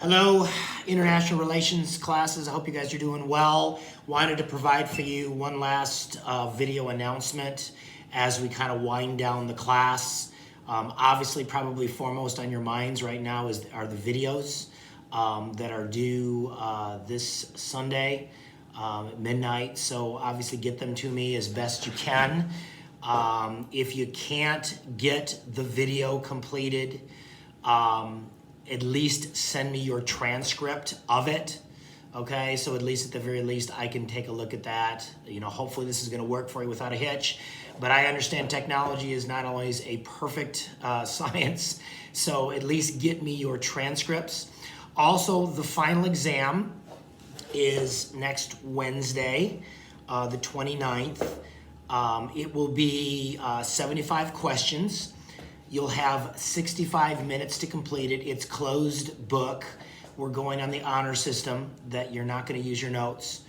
Hello, international relations classes. I hope you guys are doing well. Wanted to provide for you one last video announcement as we kind of wind down the class. Obviously, probably foremost on your minds right now are the videos that are due this Sunday at midnight. So obviously get them to me as best you can. If you can't get the video completed, at least send me your transcript of it. Okay, so at least at the very least I can take a look at that. Hopefully this is going to work for you without a hitch. But I understand technology is not always a perfect science, so at least get me your transcripts. Also, the final exam is next Wednesday, the 29th. It will be 75 questions. You'll have 65 minutes to complete it. It's closed book. We're going on the honor system that you're not going to use your notes.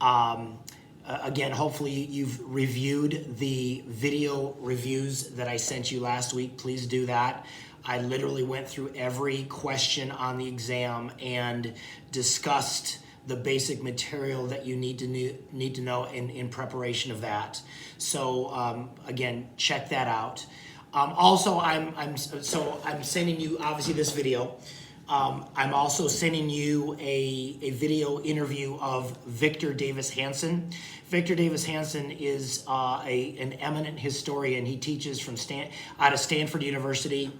Again, hopefully you've reviewed the video reviews that I sent you last week. Please do that. I literally went through every question on the exam and discussed the basic material that you need to know in preparation of that. So again, check that out. Also, I'm sending you obviously this video. I'm also sending you a video interview of Victor Davis Hanson. Victor Davis Hanson is an eminent historian. He teaches out of Stanford University.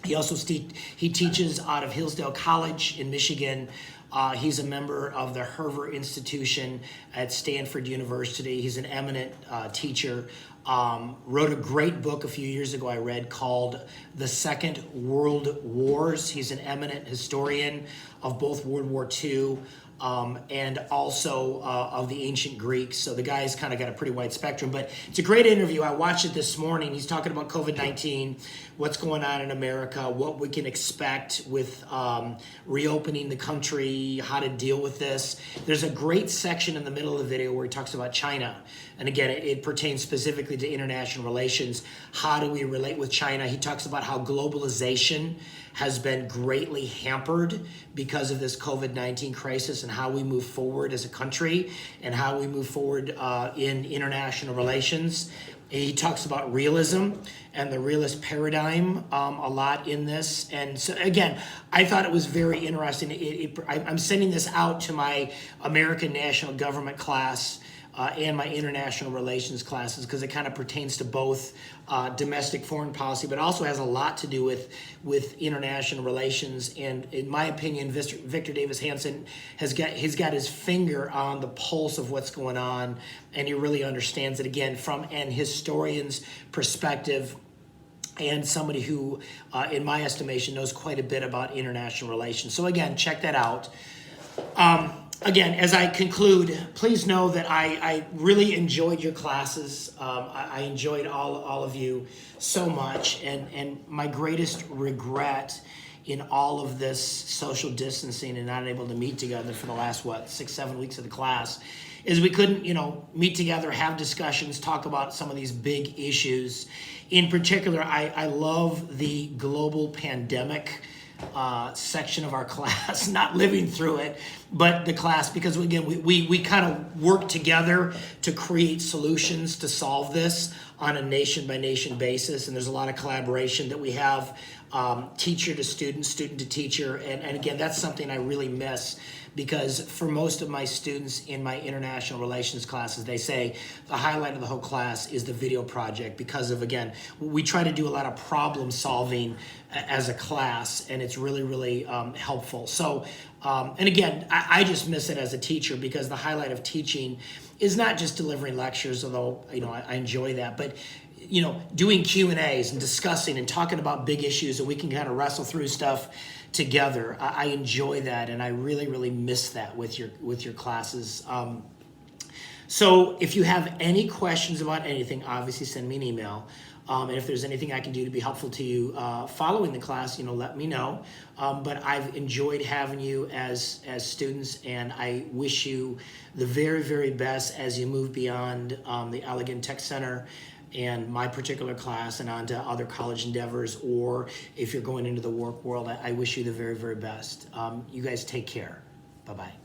He also he teaches out of Hillsdale College in Michigan. He's a member of the Hoover Institution at Stanford University. He's an eminent teacher. Wrote a great book a few years ago I read called The Second World Wars. He's an eminent historian of both World War II and also of the ancient Greeks. So the guy's kind of got a pretty wide spectrum, but it's a great interview. I watched it this morning. He's talking about COVID-19, what's going on in America, what we can expect with reopening the country, how to deal with this. There's a great section in the middle of the video where he talks about China. And again, it pertains specifically to international relations. How do we relate with China? He talks about how globalization has been greatly hampered because of this COVID-19 crisis and how we move forward as a country and how we move forward in international relations. He talks about realism and the realist paradigm a lot in this. And so again, I thought it was very interesting. I'm sending this out to my American National Government class and my international relations classes because it kind of pertains to both domestic foreign policy, but also has a lot to do with international relations. And in my opinion, Victor Davis Hanson he's got his finger on the pulse of what's going on, and he really understands it again from an historian's perspective and somebody who, in my estimation, knows quite a bit about international relations. So again, check that out. Again, as I conclude, please know that I really enjoyed your classes. I enjoyed all of you so much. And my greatest regret in all of this social distancing and not able to meet together for the last, 6-7 weeks of the class is we couldn't, meet together, have discussions, talk about some of these big issues. In particular, I love the global pandemic section of our class, not living through it, but the class, because again, we kind of work together to create solutions to solve this on a nation by nation basis. And there's a lot of collaboration that we have, teacher to student, student to teacher. And again, that's something I really miss, because for most of my students in my international relations classes, they say the highlight of the whole class is the video project because of, again, we try to do a lot of problem solving as a class, and it's really, really helpful. So, and again, I just miss it as a teacher because the highlight of teaching is not just delivering lectures, although, I enjoy that, but doing Q&As and discussing and talking about big issues, and we can kind of wrestle through stuff together. I enjoy that, and I really, really miss that with your classes. So if you have any questions about anything, obviously send me an email. And if there's anything I can do to be helpful to you following the class, let me know. But I've enjoyed having you as students, and I wish you the very, very best as you move beyond the Allegan Tech Center and my particular class and on to other college endeavors, or if you're going into the work world, I wish you the very, very best. You guys take care. Bye-bye.